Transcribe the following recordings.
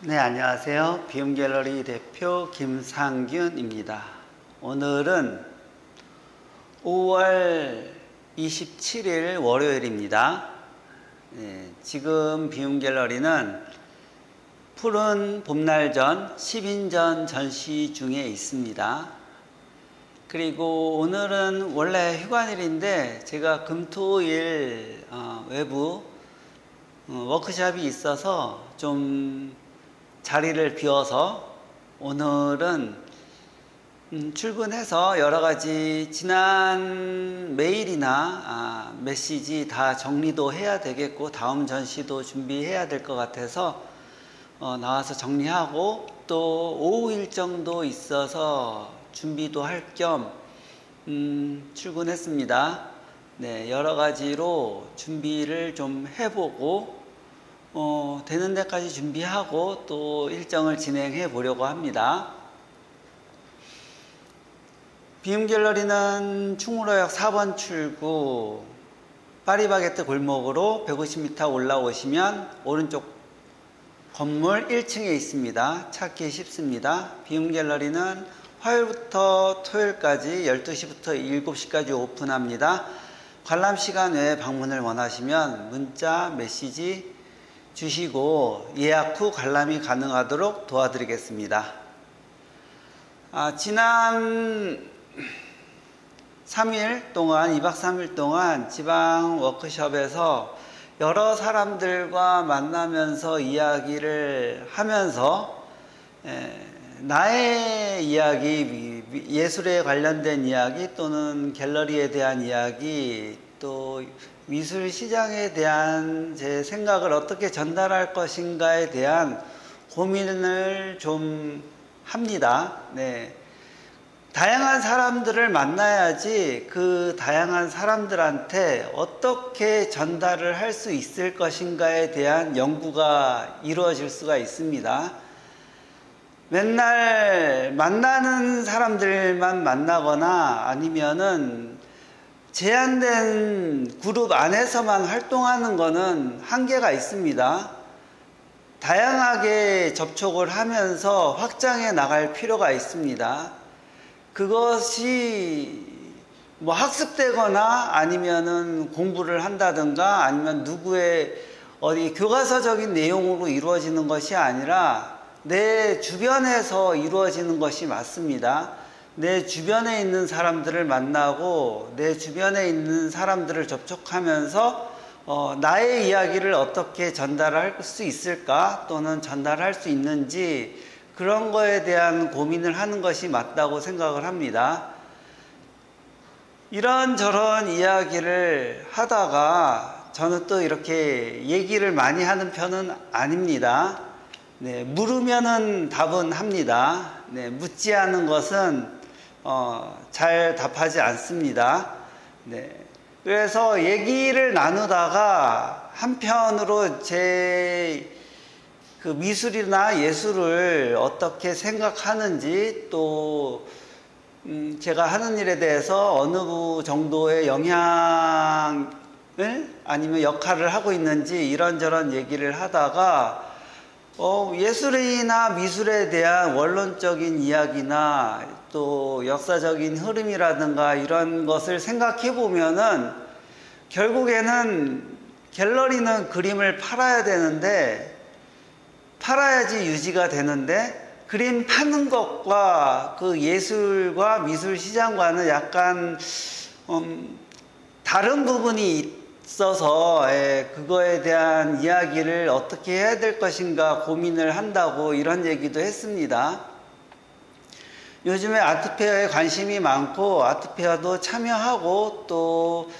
네, 안녕하세요. 비움갤러리 대표 김상균입니다. 오늘은 5월 27일 월요일입니다. 네, 지금 비움갤러리는 푸른 봄날전 10인전 전시 중에 있습니다. 그리고 오늘은 원래 휴관일인데 제가 금토일 외부 워크숍이 있어서 좀 자리를 비워서 오늘은 출근해서 여러가지 지난 메일이나 메시지 다 정리도 해야 되겠고 다음 전시도 준비해야 될 것 같아서 나와서 정리하고 또 오후 일정도 있어서 준비도 할 겸 출근했습니다. 네, 여러가지로 준비를 좀 해보고 되는 데까지 준비하고 또 일정을 진행해 보려고 합니다. 비움갤러리는 충무로역 4번 출구 파리바게뜨 골목으로 150m 올라오시면 오른쪽 건물 1층에 있습니다. 찾기 쉽습니다. 비움갤러리는 화요일부터 토요일까지 12시부터 7시까지 오픈합니다. 관람 시간 외에 방문을 원하시면 문자, 메시지 주시고 예약 후 관람이 가능하도록 도와드리겠습니다. 지난 3일 동안 2박 3일 동안 지방 워크숍에서 여러 사람들과 만나면서 이야기를 하면서 나의 이야기, 예술에 관련된 이야기 또는 갤러리에 대한 이야기 또 미술 시장에 대한 제 생각을 어떻게 전달할 것인가에 대한 고민을 좀 합니다. 네. 다양한 사람들을 만나야지 그 다양한 사람들한테 어떻게 전달을 할 수 있을 것인가에 대한 연구가 이루어질 수가 있습니다. 맨날 만나는 사람들만 만나거나 아니면은 제한된 그룹 안에서만 활동하는 것은 한계가 있습니다. 다양하게 접촉을 하면서 확장해 나갈 필요가 있습니다. 그것이 뭐 학습되거나 아니면은 공부를 한다든가 아니면 누구의 어디 교과서적인 내용으로 이루어지는 것이 아니라 내 주변에서 이루어지는 것이 맞습니다. 내 주변에 있는 사람들을 만나고 내 주변에 있는 사람들을 접촉하면서 나의 이야기를 어떻게 전달할 수 있을까 또는 전달할 수 있는지 그런 거에 대한 고민을 하는 것이 맞다고 생각을 합니다. 이런저런 이야기를 하다가 저는 또 이렇게 얘기를 많이 하는 편은 아닙니다. 네, 물으면은 답은 합니다. 네, 묻지 않은 것은 잘 답하지 않습니다. 네. 그래서 얘기를 나누다가 한편으로 제 그 미술이나 예술을 어떻게 생각하는지 또 제가 하는 일에 대해서 어느 정도의 영향을 아니면 역할을 하고 있는지 이런저런 얘기를 하다가 예술이나 미술에 대한 원론적인 이야기나 또 역사적인 흐름이라든가 이런 것을 생각해 보면은 결국에는 갤러리는 그림을 팔아야 되는데 팔아야지 유지가 되는데 그림 파는 것과 그 예술과 미술 시장과는 약간 다른 부분이 있어서 그거에 대한 이야기를 어떻게 해야 될 것인가 고민을 한다고 이런 얘기도 했습니다. 요즘에 아트페어에 관심이 많고 아트페어도 참여하고 또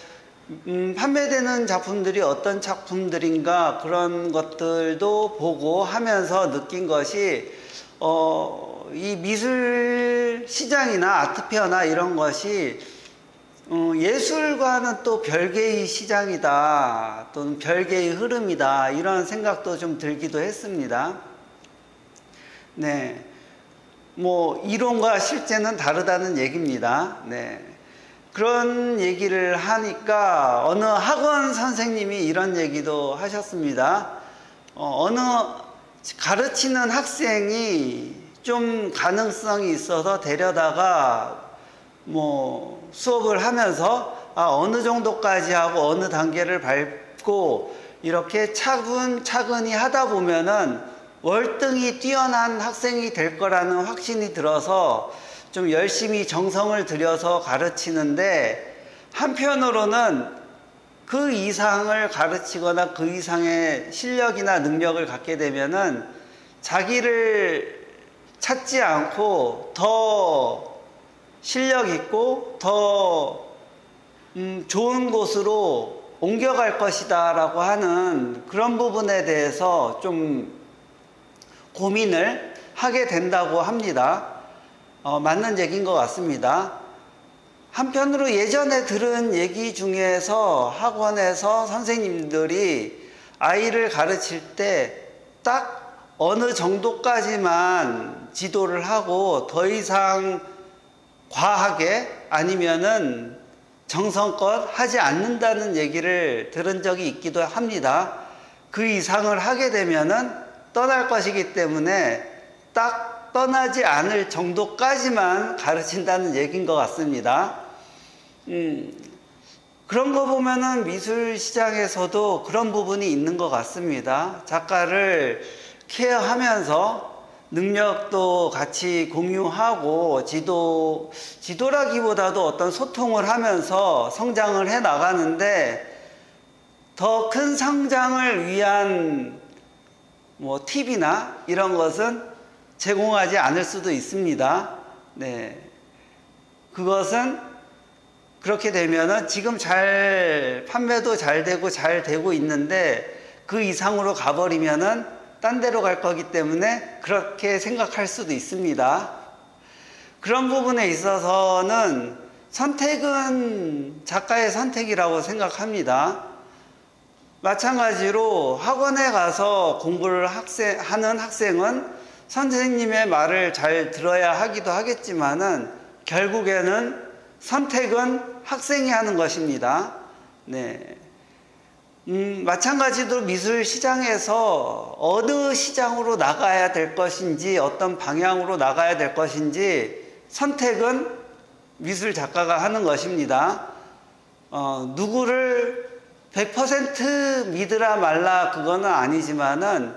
판매되는 작품들이 어떤 작품들인가 그런 것들도 보고 하면서 느낀 것이 이 미술 시장이나 아트페어나 이런 것이 예술과는 또 별개의 시장이다 또는 별개의 흐름이다 이런 생각도 좀 들기도 했습니다. 네, 뭐 이론과 실제는 다르다는 얘기입니다. 네, 그런 얘기를 하니까 어느 학원 선생님이 이런 얘기도 하셨습니다. 어느 가르치는 학생이 좀 가능성이 있어서 데려다가 뭐 수업을 하면서 어느 정도까지 하고 어느 단계를 밟고 이렇게 차근차근히 하다 보면은 월등히 뛰어난 학생이 될 거라는 확신이 들어서 좀 열심히 정성을 들여서 가르치는데, 한편으로는 그 이상을 가르치거나 그 이상의 실력이나 능력을 갖게 되면은 자기를 찾지 않고 더 실력 있고 더 좋은 곳으로 옮겨갈 것이다 라고 하는 그런 부분에 대해서 좀 고민을 하게 된다고 합니다. 맞는 얘기인 것 같습니다. 한편으로 예전에 들은 얘기 중에서 학원에서 선생님들이 아이를 가르칠 때 딱 어느 정도까지만 지도를 하고 더 이상 과하게 아니면은 정성껏 하지 않는다는 얘기를 들은 적이 있기도 합니다. 그 이상을 하게 되면은 떠날 것이기 때문에 딱 떠나지 않을 정도까지만 가르친다는 얘기인 것 같습니다. 그런 거 보면은 미술 시장에서도 그런 부분이 있는 것 같습니다. 작가를 케어하면서 능력도 같이 공유하고 지도라기보다도 어떤 소통을 하면서 성장을 해 나가는데, 더 큰 성장을 위한 뭐 팁이나 이런 것은 제공하지 않을 수도 있습니다. 네. 그것은 그렇게 되면은 지금 판매도 잘 되고 있는데 그 이상으로 가버리면은 딴 데로 갈 거기 때문에 그렇게 생각할 수도 있습니다. 그런 부분에 있어서는 선택은 작가의 선택이라고 생각합니다. 마찬가지로 학원에 가서 공부를 하는 학생은 선생님의 말을 잘 들어야 하기도 하겠지만은 결국에는 선택은 학생이 하는 것입니다. 네. 마찬가지로 미술 시장에서 어느 시장으로 나가야 될 것인지, 어떤 방향으로 나가야 될 것인지 선택은 미술 작가가 하는 것입니다. 누구를 100% 믿으라 말라 그거는 아니지만은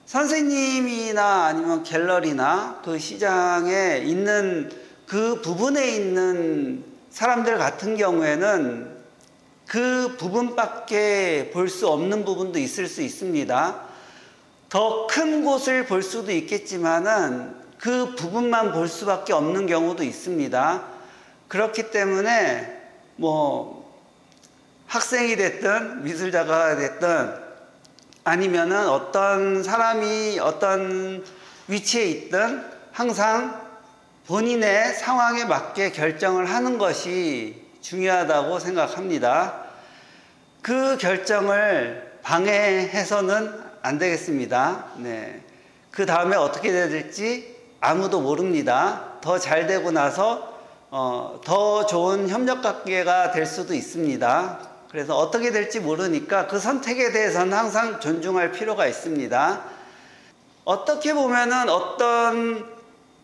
선생님이나 아니면 갤러리나 그 시장에 있는 그 부분에 있는 사람들 같은 경우에는 그 부분밖에 볼 수 없는 부분도 있을 수 있습니다. 더 큰 곳을 볼 수도 있겠지만은 그 부분만 볼 수밖에 없는 경우도 있습니다. 그렇기 때문에 뭐 학생이 됐든 미술작가가 됐든 아니면은 어떤 사람이 어떤 위치에 있든 항상 본인의 상황에 맞게 결정을 하는 것이 중요하다고 생각합니다. 그 결정을 방해해서는 안 되겠습니다. 네. 그 다음에 어떻게 될지 아무도 모릅니다. 더 잘 되고 나서 더 좋은 협력관계가 될 수도 있습니다. 그래서 어떻게 될지 모르니까 그 선택에 대해서는 항상 존중할 필요가 있습니다. 어떻게 보면은 어떤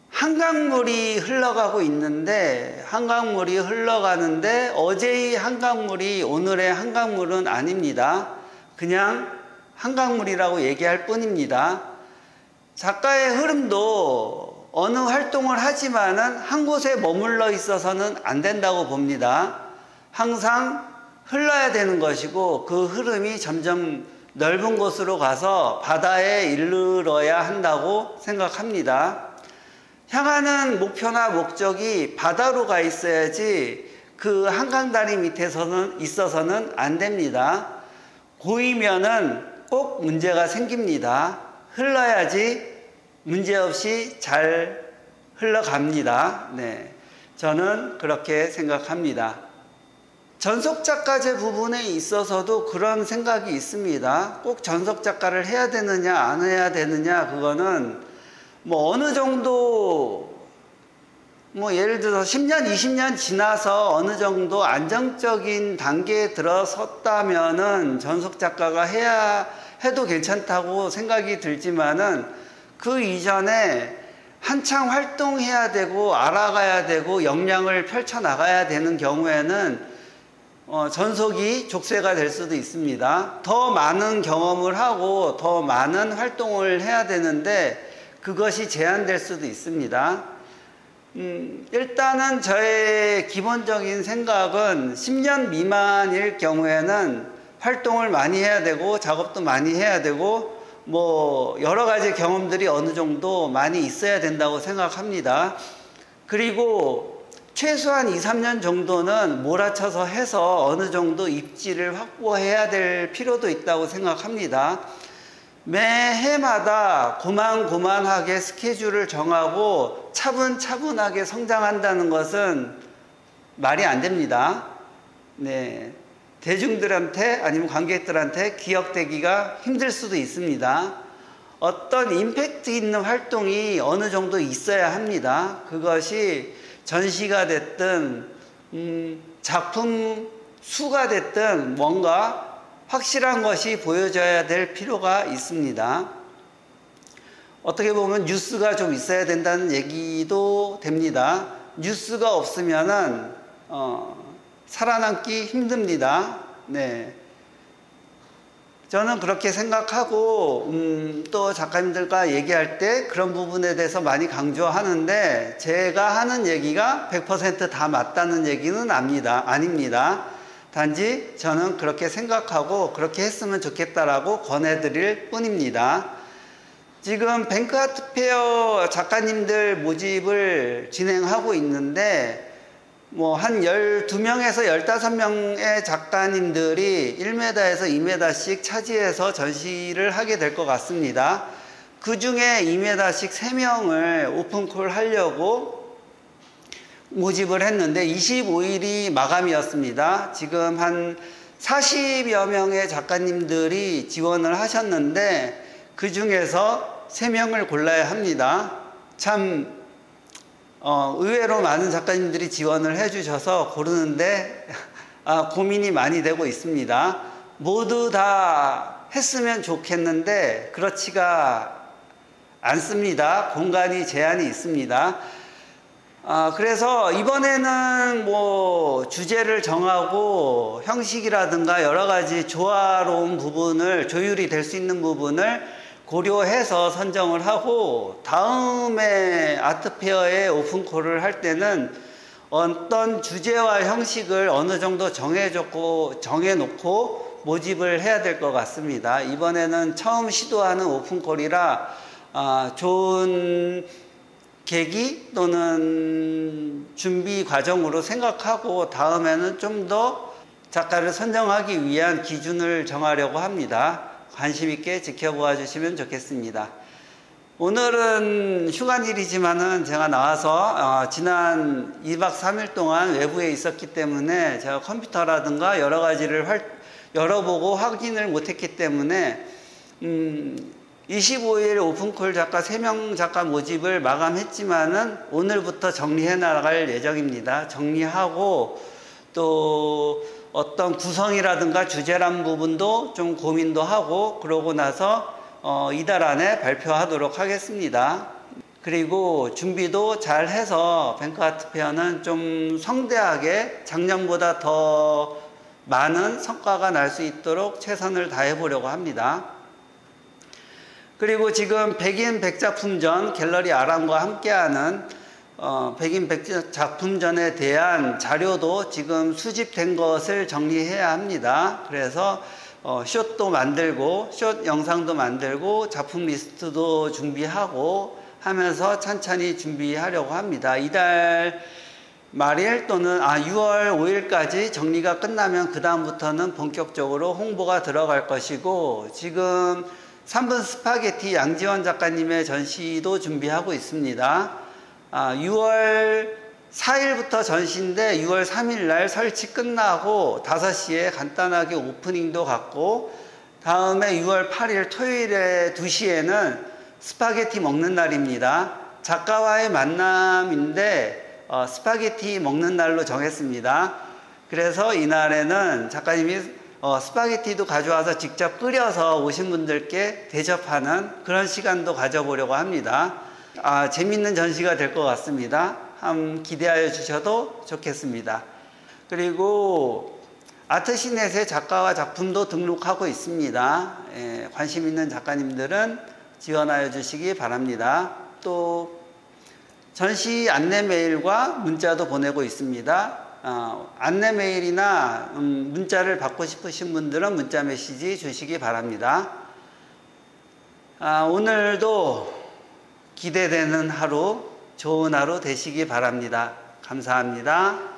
한강물이 흘러가고 있는데, 한강물이 흘러가는데 어제의 한강물이 오늘의 한강물은 아닙니다. 그냥 한강물이라고 얘기할 뿐입니다. 작가의 흐름도 어느 활동을 하지만은 한 곳에 머물러 있어서는 안 된다고 봅니다. 항상 흘러야 되는 것이고 그 흐름이 점점 넓은 곳으로 가서 바다에 이르러야 한다고 생각합니다. 향하는 목표나 목적이 바다로 가 있어야지 그 한강다리 밑에서는 있어서는 안 됩니다. 고이면은 꼭 문제가 생깁니다. 흘러야지 문제없이 잘 흘러갑니다. 네, 저는 그렇게 생각합니다. 전속작가제 부분에 있어서도 그런 생각이 있습니다. 꼭 전속작가를 해야 되느냐 안 해야 되느냐, 그거는 뭐 어느 정도 뭐 예를 들어서 10년 20년 지나서 어느 정도 안정적인 단계에 들어섰다면은 전속작가가 해야 해도 괜찮다고 생각이 들지만은 그 이전에 한창 활동해야 되고 알아가야 되고 역량을 펼쳐나가야 되는 경우에는 전속이 족쇄가 될 수도 있습니다. 더 많은 경험을 하고 더 많은 활동을 해야 되는데 그것이 제한될 수도 있습니다. 일단은 저의 기본적인 생각은 10년 미만일 경우에는 활동을 많이 해야 되고 작업도 많이 해야 되고 뭐 여러 가지 경험들이 어느 정도 많이 있어야 된다고 생각합니다. 그리고 최소한 2, 3년 정도는 몰아쳐서 해서 어느 정도 입지를 확보해야 될 필요도 있다고 생각합니다. 매해마다 고만고만하게 스케줄을 정하고 차분차분하게 성장한다는 것은 말이 안 됩니다. 네. 대중들한테 아니면 관객들한테 기억되기가 힘들 수도 있습니다. 어떤 임팩트 있는 활동이 어느 정도 있어야 합니다. 그것이 전시가 됐든 작품 수가 됐든 뭔가 확실한 것이 보여져야 될 필요가 있습니다. 어떻게 보면 뉴스가 좀 있어야 된다는 얘기도 됩니다. 뉴스가 없으면은 살아남기 힘듭니다. 네. 저는 그렇게 생각하고 또 작가님들과 얘기할 때 그런 부분에 대해서 많이 강조하는데 제가 하는 얘기가 100% 다 맞다는 얘기는 아닙니다. 단지 저는 그렇게 생각하고 그렇게 했으면 좋겠다라고 권해드릴 뿐입니다. 지금 뱅크아트페어 작가님들 모집을 진행하고 있는데 뭐 한 12명에서 15명의 작가님들이 1m에서 2m씩 차지해서 전시를 하게 될 것 같습니다. 그 중에 2m씩 3명을 오픈콜 하려고 모집을 했는데 25일이 마감이었습니다. 지금 한 40여 명의 작가님들이 지원을 하셨는데 그 중에서 3명을 골라야 합니다. 참 의외로 많은 작가님들이 지원을 해주셔서 고르는데 고민이 많이 되고 있습니다. 모두 다 했으면 좋겠는데 그렇지가 않습니다. 공간이 제한이 있습니다. 그래서 이번에는 뭐 주제를 정하고 형식이라든가 여러 가지 조화로운 부분을 조율이 될 수 있는 부분을 고려해서 선정을 하고 다음에 아트페어에 오픈콜을 할 때는 어떤 주제와 형식을 어느 정도 정해놓고 모집을 해야 될 것 같습니다. 이번에는 처음 시도하는 오픈콜이라 좋은 계기 또는 준비 과정으로 생각하고 다음에는 좀 더 작가를 선정하기 위한 기준을 정하려고 합니다. 관심 있게 지켜보아 주시면 좋겠습니다. 오늘은 휴관일이지만은 제가 나와서 지난 2박 3일 동안 외부에 있었기 때문에 제가 컴퓨터라든가 여러 가지를 열어보고 확인을 못했기 때문에 25일 오픈콜 작가 3명 작가 모집을 마감했지만은 오늘부터 정리해 나갈 예정입니다. 정리하고 또 어떤 구성이라든가 주제란 부분도 좀 고민도 하고 그러고 나서 이달 안에 발표하도록 하겠습니다. 그리고 준비도 잘 해서 뱅크아트페어는 좀 성대하게 작년보다 더 많은 성과가 날 수 있도록 최선을 다해 보려고 합니다. 그리고 지금 백인 백작품전 갤러리 아람과 함께하는 백인 백작품전에 대한 자료도 지금 수집된 것을 정리해야 합니다. 그래서 숏도 만들고 숏 영상도 만들고 작품 리스트도 준비하고 하면서 천천히 준비하려고 합니다. 이달 말일 또는 6월 5일까지 정리가 끝나면 그 다음부터는 본격적으로 홍보가 들어갈 것이고 지금 3분 스파게티 양지원 작가님의 전시도 준비하고 있습니다. 6월 4일부터 전시인데 6월 3일 날 설치 끝나고 5시에 간단하게 오프닝도 갖고 다음에 6월 8일 토요일에 2시에는 스파게티 먹는 날입니다. 작가와의 만남인데 스파게티 먹는 날로 정했습니다. 그래서 이날에는 작가님이 스파게티도 가져와서 직접 끓여서 오신 분들께 대접하는 그런 시간도 가져보려고 합니다. 재밌는 전시가 될 것 같습니다. 한번 기대하여 주셔도 좋겠습니다. 그리고 아트시넷에 작가와 작품도 등록하고 있습니다. 관심 있는 작가님들은 지원하여 주시기 바랍니다. 또 전시 안내 메일과 문자도 보내고 있습니다. 안내 메일이나 문자를 받고 싶으신 분들은 문자 메시지 주시기 바랍니다. 오늘도 기대되는 하루, 좋은 하루 되시기 바랍니다. 감사합니다.